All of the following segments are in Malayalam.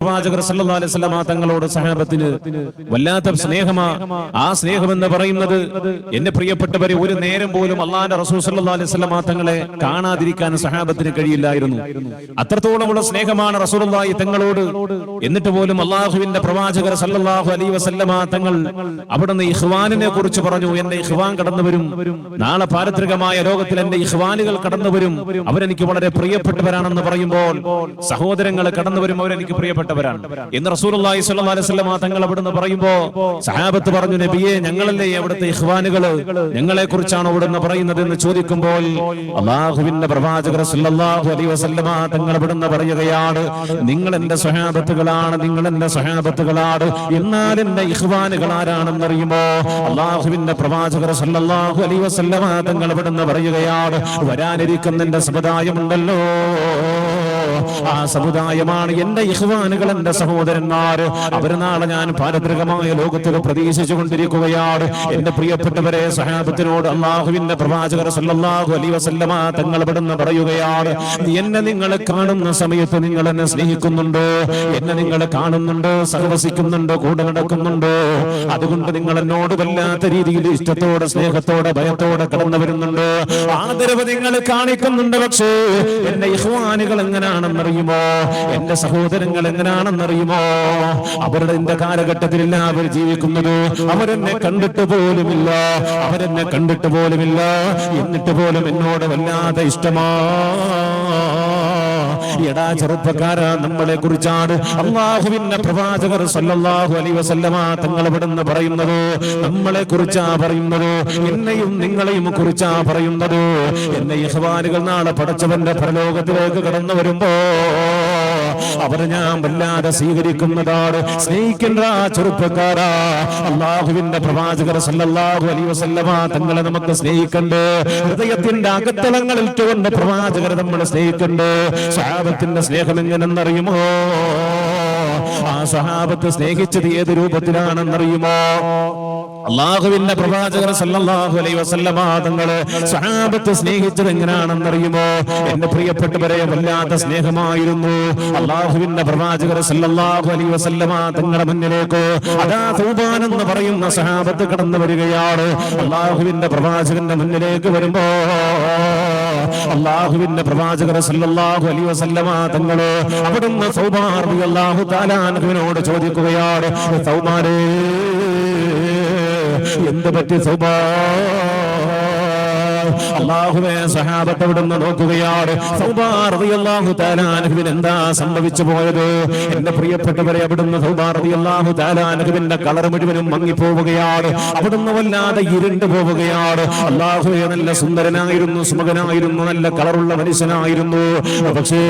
പ്രവാചകർ സല്ലല്ലാഹു അലൈഹി വസല്ലം തങ്ങളോട് സഹാബത്തിന് വല്ലാത്ത സ്നേഹമാ. ആ സ്നേഹം എന്ന് പറയുന്നത് എന്റെ പ്രിയപ്പെട്ടവരെ, ഒരു നേരം പോലും അള്ളാഹുവിന്റെ റസൂൽ സല്ലല്ലാഹു അലൈഹി വസല്ലം തങ്ങളെ കാണാതിരിക്കാൻ സഹാബത്തിന് കഴിയില്ലായിരുന്നു. അത്രത്തോളമുള്ള സ്നേഹമാണ് റസൂലുള്ളാഹി തങ്ങളോട്. എന്നിട്ട് പോലും അള്ളാഹുവിന്റെ പ്രവാചകർ സല്ലല്ലാഹു അലൈഹി വസല്ലം തങ്ങൾ അവിടുന്ന് ഇഖ്വാനിനെ കുറിച്ച് പറഞ്ഞു. എന്റെ ഇഖ്വാൻ കടന്നു വരും, നാളെ പാരത്രികമായ ലോകത്തിൽ എന്റെ ഇഖ്വാനുകൾ കടന്നു വരും, അവരെനിക്ക് വളരെ പ്രിയപ്പെട്ടവരാണെന്ന് പറയുമ്പോൾ സഹോദരങ്ങൾ കടന്നു വരും, അവരെനിക്ക് പ്രിയപ്പെട്ടവരാണ് എന്ന് റസൂലുള്ളാഹി സ്വല്ലല്ലാഹു അലൈഹി വസല്ലം തങ്ങൾ അവിടുന്ന് പറയുമ്പോ സഹാബത്ത് പറഞ്ഞു, നബിയെ, ഞങ്ങളല്ലേ അവിടുത്തെ ഇഖ്വാനുകള്, ഞങ്ങളെ കുറിച്ചാണ് അവിടുന്ന് പറയുന്നത് എന്ന് ചോദിക്കുമ്പോൾ അല്ലാഹുവിന്റെ പ്രവാചകർ സല്ലല്ലാഹു അലൈഹി വസല്ലം തങ്ങൾ അവിടുന്ന് പറയുകയാണ്, നിങ്ങൾ എന്റെ സ്വഹാബത്തുകളാണ്, നിങ്ങൾ എന്റെ സ്വഹാബത്തുകളാണ്. എന്നാൽ എന്റെ ഇഖ്വാനുകൾ ആരാണെന്ന് അറിയുമോ? അല്ലാഹുവിന്റെ പ്രവാചകർ സല്ലല്ലാഹു അലൈഹി വസല്ലം തങ്ങൾ അവിടുന്ന് പറയുകയാണ്, വരാനിരിക്കുന്ന എന്റെ സമുദായമുണ്ടല്ലോ, ആ സമുദായമാണ് എന്റെ ഇഖ്വാനുകൾ, എന്റെ സഹോദരന്മാർ. അവർ നാളെ ഞാൻ പാരത്രികമായ ലോകത്തിൽ പ്രതീക്ഷിച്ചു കൊണ്ടിരിക്കുകയാണ്. എന്റെ പ്രിയപ്പെട്ടവരെ, സഹാബത്തിനോട് അല്ലാഹുവിന്റെ പ്രവാചകർ സല്ലല്ലാഹു അലൈഹി വസല്ലം തങ്ങൾ ഇവിടുന്ന് പറയുകയാണ്, എന്നെ നിങ്ങൾ കാണുന്ന സമയത്ത് നിങ്ങൾ എന്നെ സ്നേഹിക്കുന്നുണ്ടോ? എന്നെ നിങ്ങൾ കാണുന്നുണ്ടോ? സഹവസിക്കുന്നുണ്ടോ? കൂടെ നടക്കുന്നുണ്ടോ? അതുകൊണ്ട് നിങ്ങൾ എന്നോട് വല്ലാത്ത രീതിയിൽ ഇഷ്ടത്തോടെ, സ്നേഹത്തോടെ, ഭയത്തോടെ കടന്നു വരുന്നുണ്ടോ? ആദരവ് നിങ്ങൾ കാണിക്കുന്നുണ്ട്. പക്ഷേ എന്റെ ഇഖ്വാനുകൾ എങ്ങനെയാണെന്നറിയുമോ? എന്റെ സഹോദരങ്ങൾ എങ്ങനെയാണെന്നറിയുമോ? അവരുടെ എന്റെ കാലഘട്ടത്തിലില്ല അവർ ജീവിക്കുന്നത്. അവരെന്നെ കണ്ടിട്ട് പോലുമില്ല, അവരെന്നെ കണ്ടിട്ട് പോലുമില്ല. എന്നിട്ട് പോലും എന്നോട് വല്ലാതെ ഇഷ്ടമാ. എടാ ചെറുപ്പക്കാരാ, നമ്മളെ കുറിച്ചാണ് അല്ലാഹുവിന്റെ പ്രവാചകർ സല്ലല്ലാഹു അലൈഹി വസല്ലം തങ്ങൾ ഇവിടുന്ന് പറയുന്നത്. നമ്മളെ കുറിച്ചാ പറയുന്നത്, എന്നെയും നിങ്ങളെയും കുറിച്ചാ പറയുന്നത്. എന്നെ ഇഖ്വാനുകൾ നാളെ പടച്ചവന്റെ പരലോകത്തിലേക്ക് കടന്നു വരുമ്പോ അവരെ ഞാൻ വല്ലാതെ സ്വീകരിക്കുന്നതാണ്. സ്നേഹിക്കേണ്ട ചെറുപ്പക്കാരാ, അല്ലാഹുവിന്റെ പ്രവാചകർ സല്ലല്ലാഹു അലൈഹി വസല്ലം തങ്ങളെ നമുക്ക് സ്നേഹിക്കണ്ടേ? ഹൃദയത്തിന്റെ അകത്തളങ്ങളിൽ കൊണ്ട് പ്രവാചകരെ നമ്മൾ സ്നേഹിക്കണ്ടേ? സഹാബത്തിന്റെ സ്നേഹം എങ്ങനെന്നറിയുമോ? ആ സഹാബത്ത് സ്നേഹിച്ചത് ഏത് രൂപത്തിലാണെന്നറിയുമോ? അല്ലാഹുവിന്റെ പ്രവാചകർ സല്ലല്ലാഹു അലൈഹി വസല്ലം തങ്ങളെ സഹാബത്ത് സ്നേഹിച്ചത് എങ്ങനെയാണെന്നറിയുമോ? എന്റെ പ്രിയപ്പെട്ടവരെ, വല്ലാത്ത സ്നേഹമായിരുന്നു. അല്ലാഹുവിന്റെ പ്രവാചകർ സല്ലല്ലാഹു അലൈഹി വസല്ലം തങ്ങളുടെ മുന്നിലേക്ക് അതാ തൗബാൻ എന്ന് പറയുന്ന സഹാബത്ത് കടന്നു വരികയാണ്. അല്ലാഹുവിന്റെ പ്രവാചകന്റെ മുന്നിലേക്ക് വരുമ്പോ അല്ലാഹുവിന്റെ പ്രവാചകർ സല്ലല്ലാഹു അലൈഹി വസല്ലം തങ്ങള് അവിടുന്ന് തൗബാൻ റളിയല്ലാഹു തആല അൻഹുവിനോട് ചോദിക്കുകയാണ്, തൗബാനേ, എന്ത് പറ്റി തൗബാ? അല്ലാഹുവേ, സഹാബത്ത് അവിടുന്ന് നോക്കുകയാണ്. തൗബാൻ റളിയല്ലാഹു തആല അൻഹുവിന് എന്താ സംഭവിച്ചു പോയത്? എന്റെ പ്രിയപ്പെട്ടവരെ, അവിടുന്ന് തൗബാൻ റളിയല്ലാഹു തആല അൻഹുവിന്റെ കളർ മുഴുവനും മങ്ങിപ്പോവുകയാണ്. അവിടുന്ന് വല്ലാതെ ഇരുണ്ടു പോവുകയാണ്. അല്ലാഹുവേ, നല്ല സുന്ദരനായിരുന്നു, സുമുഖനായിരുന്നു, നല്ല കളറുള്ള മനുഷ്യനായിരുന്നു. പക്ഷേ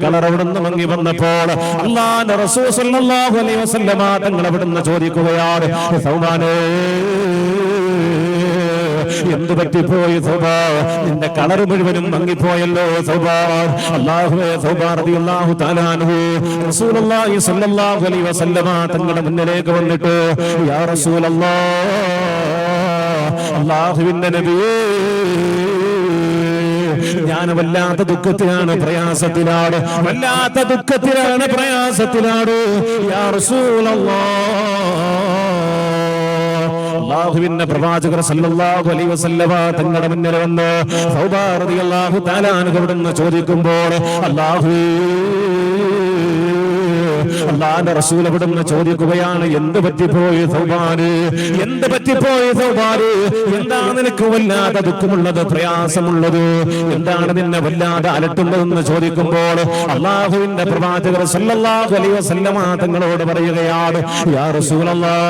കളർ അവിടുന്ന് മങ്ങി വന്നപ്പോൾ അല്ലാഹുവിന്റെ റസൂൽ സല്ലല്ലാഹു അലൈഹി വസല്ലം തങ്ങൾ അവിടുന്ന് ചോദിക്കുകയാണ്, സൗബാനേ, എന്ത് പറ്റിപ്പോയി സൗബാ? നിന്റെ കളർ മുഴുവനും മങ്ങിപ്പോയല്ലോ സൗബാ. അല്ലാഹുവേ, സൗബാൻ റളിയല്ലാഹു തആല അൻഹു റസൂലുള്ളാഹി സ്വല്ലല്ലാഹു അലൈഹി വസല്ലം തങ്ങളുടെ മുന്നിലേക്ക് വന്നിട്ട്, യാ റസൂലല്ലാഹ്, അല്ലാഹുവിന്റെ നബിയേ, ഞാൻ വല്ലാത്ത ദുഃഖത്തിലാണ്, പ്രയാസത്തിലാണ്, വല്ലാത്ത ദുഃഖത്തിലാണ്, പ്രയാസത്തിലാണ്. യാ റസൂലല്ലാഹ്, അല്ലാഹുവിന്റെ പ്രവാചകർ സല്ലല്ലാഹു അലൈഹി വസല്ലം തങ്ങളുടെ മുന്നിൽ വന്ന് തൗബാൻ റളിയല്ലാഹു തആല അൻഹു അവിടുന്ന് ചോദിക്കുമ്പോൾ അല്ലാഹുവിന്റെ റസൂൽ അവിടുന്ന് ചോദിക്കുകയാണ്, എന്ത് പറ്റിപ്പോയി തൗബാന്? എന്ത് പറ്റിപ്പോയി തൗബാന്? എന്താണ് നിനക്ക് വല്ലാതെ ദുഃഖമുള്ളത്, പ്രയാസമുള്ളത്? എന്താണ് നിന്നെ വല്ലാതെ അലട്ടുന്നതെന്ന് ചോദിക്കുമ്പോൾ അല്ലാഹുവിന്റെ പ്രവാചകർ സല്ലല്ലാഹു അലൈഹി വസല്ലം തങ്ങളോട് പറയുകയാണ്, യാ റസൂലല്ലാഹ്,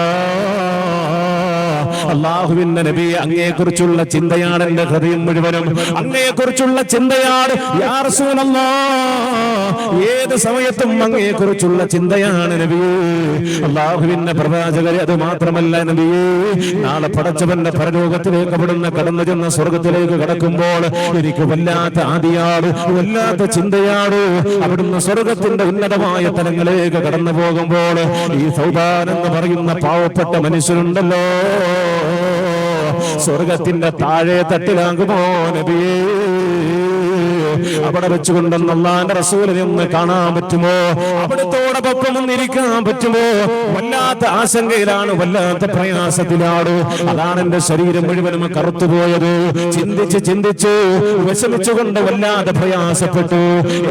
അല്ലാഹുവിന്റെ നബിയെ, അങ്ങയെക്കുറിച്ചുള്ള ചിന്തയാണ് എന്റെ ഹൃദയം മുഴുവനും, അങ്ങയെക്കുറിച്ചുള്ള ചിന്തയാണ്. യാ റസൂലല്ലാഹ്, ഏത് സമയത്തും അങ്ങയെക്കുറിച്ചുള്ള ചിന്തയാണ് നബിയേ. അല്ലാഹുവിന്റെ പ്രവാചകരെ, അത് മാത്രമല്ല നബിയേ, നാളെ പടച്ചവന്റെ പരലോകത്തിലേക്ക് അവിടുന്ന് കടന്നു ചെന്ന സ്വർഗത്തിലേക്ക് കടക്കുമ്പോൾ എനിക്ക് വല്ലാത്ത ആദിയാണ്, വല്ലാത്ത ചിന്തയാണ്. അവിടുന്ന് സ്വർഗത്തിന്റെ ഉന്നതമായ തലങ്ങളിലേക്ക് കടന്നു പോകുമ്പോൾ ഈ തൗബാൻ എന്ന് പറയുന്ന പാവപ്പെട്ട മനുഷ്യനുണ്ടല്ലോ, സ്വർഗത്തിന്റെ താഴെ തട്ടിലാകുമോ നബിയേ? അവിടെ വെച്ചുകൊണ്ടെന്ന് അല്ലാഹുവിന്റെ റസൂലിനെ ഒന്ന് കാണാൻ പറ്റുമോ? അവിടുത്തോടൊപ്പം ഒന്നിരിക്കാൻ പറ്റുമോ? വല്ലാത്ത ആശങ്കയിലാണ്, വല്ലാത്ത പ്രയാസത്തിലാണ്. അതാണ് എന്റെ ശരീരം മുഴുവനും കറുത്തുപോയത്. ചിന്തിച്ച് വിഷമിച്ചുകൊണ്ട് വല്ലാതെ പ്രയാസപ്പെട്ടു.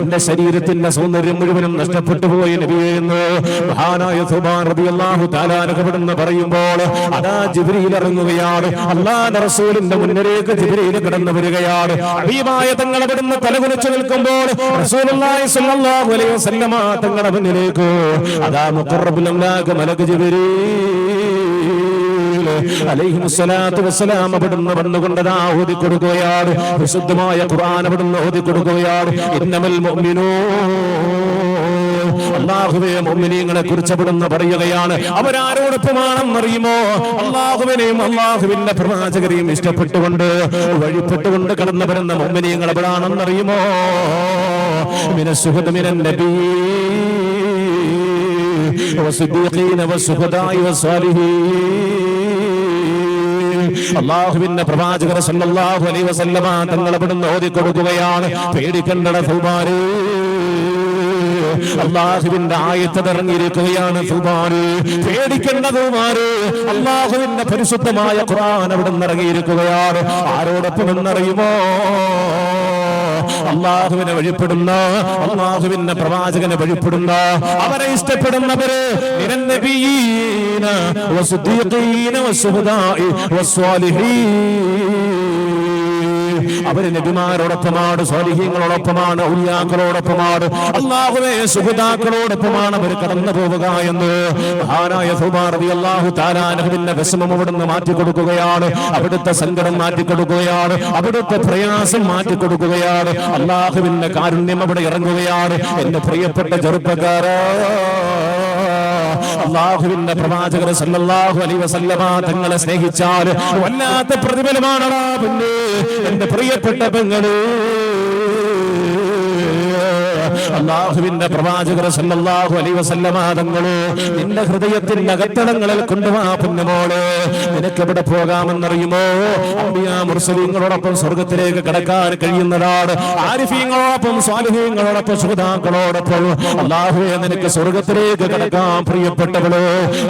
എന്റെ ശരീരത്തിന്റെ സൗന്ദര്യം മുഴുവനും നഷ്ടപ്പെട്ടു പോയി നബിയേ എന്ന് മഹാനായ സുബാൻ റളിയല്ലാഹു തആല അൻഹു പറയുമ്പോൾ അതാ ജിബ്രീൽ ഇറങ്ങുകയാണ്. അല്ലാഹുവിന്റെ റസൂലിന്റെ മുന്നിലേക്ക് ജിബ്രീൽ കടന്നു വരികയാണ്. ഹബീബായ തങ്ങൾ അവിടുന്ന് തലകുനിച്ചു നിൽക്കുമ്പോൾ റസൂലുള്ളാഹി സ്വല്ലല്ലാഹു അലൈഹി വസല്ലമ തങ്ങളുടെ മുന്നിലേക്ക് അതാ മുഖറബുൽ അംലാഖ് മലക്ക് ജിബ്രീൽ അലൈഹിസ്സലാത്തു വസ്സലാം അവിടുന്ന് വന്നുകൊണ്ടതാ ഓതി കൊടുക്കുകയാണ്. വിശുദ്ധമായ ഖുർആൻ അവിടുന്ന് ഓതി കൊടുക്കുകയാണ്. ഇന്നമൽ മുഅ്മിനൂൻ, അല്ലാഹുവേ മുഅ്മിനീങ്ങളെ കുറിച്ച് അവിടുന്ന് പറയുകയാണ്. അവരാരോടൊപ്പമാണെന്നറിയുമോ? അല്ലാഹുവിനെയും അല്ലാഹുവിന്റെ പ്രവാചകരെയും ഇഷ്ടപ്പെട്ടുകൊണ്ട് വഴിപ്പെട്ടുകൊണ്ട് കടന്നു വരുന്ന മുഅ്മിനീങ്ങൾ എവിടാണെന്നറിയുമോ? മിനസ്സുഹദ മിനൻ നബി വസ്സദീഖീന വസ്സുഹദാഇ വസ്സാലിഹീൻ. അല്ലാഹുവിന്റെ പ്രവാചകർ സല്ലല്ലാഹു അലൈഹി വസല്ലമ തങ്ങൾ അവിടുന്ന് ഓതി കൊടുക്കുകയാണ്. പേടിക്കണ്ടട സൗബാനേ, അല്ലാഹുവിന്റെ ആയത്ത് ഇറങ്ങിയിരിക്കുകയാണ്. സൗബാനേ പേടിക്കേണ്ട സൗബാനേ, അല്ലാഹുവിന്റെ പരിശുദ്ധമായ ഖുർആൻ അവിടുന്ന് ഇറങ്ങിയിരിക്കുകയാണ്. ആരോടൊപ്പം എന്നറിയുമോ? അല്ലാഹുവിനെ വഴിപ്പെടുന്ന, അല്ലാഹുവിന്റെ പ്രവാചകനെ വഴിപ്പെടുന്ന, അവരെ ഇഷ്ടപ്പെടുന്നവര് മിനൻ നബിയീന വസ്സദീഖീന വസ്സുഹദാഇ വസ്സാലിഹീൻ. അവര് നബിമാരോടൊപ്പമാണ്, സ്വാലിഹീങ്ങളോടൊപ്പമാണ്, ഔലിയാക്കളോടൊപ്പമാണ്, അല്ലാഹുവേ സുഹദാക്കളോടൊപ്പമാണ് അവർ കടന്നു പോവുക എന്ന് മഹാനായ സുബാൻ റളിയല്ലാഹു തആല അൻഹുവിന്റെ വിഷമം അവിടുന്ന് മാറ്റിക്കൊടുക്കുകയാണ്. അവിടുത്തെ സങ്കടം മാറ്റിക്കൊടുക്കുകയാണ്. അവിടുത്തെ പ്രയാസം മാറ്റിക്കൊടുക്കുകയാണ്. അല്ലാഹുവിന്റെ കാരുണ്യം അവിടെ ഇറങ്ങുകയാണ്. എന്റെ പ്രിയപ്പെട്ട ചെറുപ്പക്കാരാ, അല്ലാഹുവിന്റെ പ്രവാചകർ സല്ലല്ലാഹു അലൈഹി വസല്ലമ തങ്ങളെ സ്നേഹിച്ചാൽ വല്ലാത്ത പ്രതിഫലമാണടാ പിന്നെ എന്റെ പ്രിയപ്പെട്ട പെങ്ങളെ. അല്ലാഹുവിന്റെ പ്രവാചകർ സല്ലല്ലാഹു അലൈഹി വസല്ലമ തങ്ങളെ നിന്റെ ഹൃദയത്തിന്റെ അകത്തളങ്ങളിൽ കൊണ്ടുവാ പൊന്നുമോളെ. നിനക്ക് എവിടെ പോകാമെന്നറിയുമോ? അമ്പിയാ മുർസലീങ്ങളോടൊപ്പം സ്വർഗത്തിലേക്ക് കടക്കാൻ കഴിയുന്നതാണ്. ആരിഫീങ്ങളോടൊപ്പം, സ്വാലിഹീങ്ങളോടൊപ്പം, സുഹദാക്കളോടൊപ്പം അല്ലാഹുവേ നിനക്ക് സ്വർഗത്തിലേക്ക് കടക്കാൻ പ്രിയപ്പെട്ടവളോ.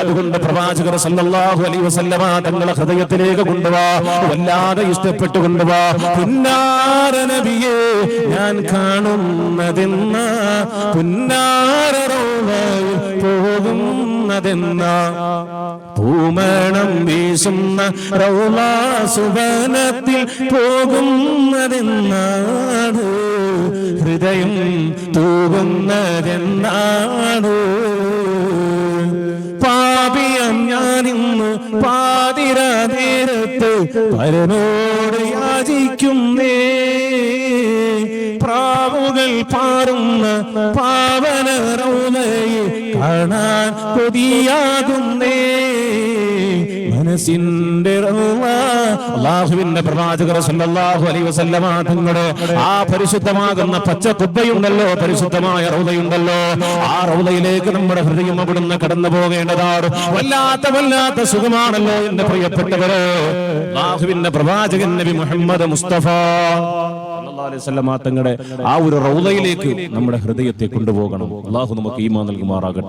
അതുകൊണ്ട് പ്രവാചകർ സല്ലല്ലാഹു അലൈഹി വസല്ലമ തങ്ങളെ ഹൃദയത്തിലേക്ക് കൊണ്ടുവാ, വല്ലാതെ ഇഷ്ടപ്പെട്ടു കൊണ്ടുവാ. പുന്നാര നബിയേ ഞാൻ കാണുന്നതെന്ന, പുന്നാര റൗളയിൽ പോകുന്നതെന്ന, പൂമണം വീശുന്ന റൗളാ സുബനത്തിൽ പോകുന്നതെന്നാണ്, ഹൃദയം തൂകുന്നതെന്നാണ്. പാപിയം ഞാനിന്ന് പാതിര നേരത്ത് പരനോട് യാചിക്കുന്നേ, പ്രാവുകൾ പാറുന്ന പാവന റൗളയെ കാണാൻ കൊതിയാകുന്നേ. മനസ്സിന്റെ അല്ലാഹുവിന്റെ പ്രവാചകർ സല്ലല്ലാഹു അലൈഹി വസല്ലമ തങ്ങളുടെ ആ പരിശുദ്ധമാകുന്ന പച്ച കുബ്ബയുണ്ടല്ലോ, പരിശുദ്ധമായ റൗളയുണ്ടല്ലോ, ആ റൗളയിലേക്ക് നമ്മുടെ ഹൃദയം അവിടുന്ന് കടന്നു പോകേണ്ടതാണ്. വല്ലാത്ത സുഖമാണല്ലോ എന്റെ പ്രിയപ്പെട്ടവരെ. അല്ലാഹുവിന്റെ പ്രവാചകൻ നബി മുഹമ്മദ് മുസ്തഫ സല്ലല്ലാഹു അലൈഹി വസല്ലമ തങ്ങളുടെ ആ ഒരു റൗളയിലേക്ക് നമ്മുടെ ഹൃദയത്തെ കൊണ്ടുപോകണം. അല്ലാഹു നമുക്ക് ഈമാൻ നൽകുമാറാകട്ടെ.